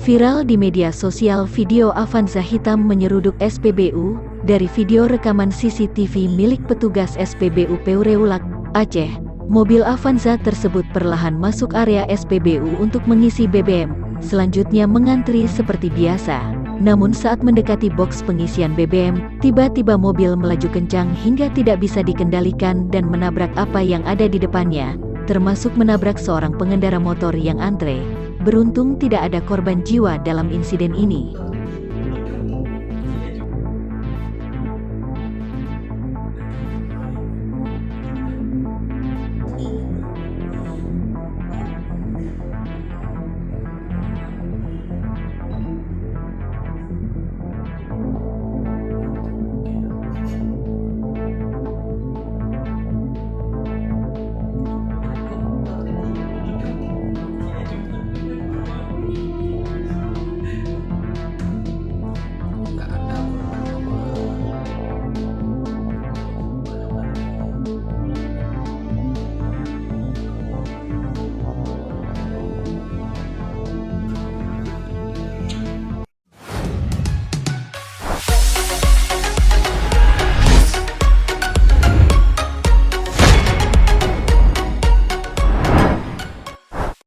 Viral di media sosial video Avanza hitam menyeruduk SPBU. Dari video rekaman CCTV milik petugas SPBU Peureulak, Aceh, mobil Avanza tersebut perlahan masuk area SPBU untuk mengisi BBM, selanjutnya mengantri seperti biasa. Namun saat mendekati boks pengisian BBM, tiba-tiba mobil melaju kencang hingga tidak bisa dikendalikan dan menabrak apa yang ada di depannya, termasuk menabrak seorang pengendara motor yang antre. Beruntung tidak ada korban jiwa dalam insiden ini.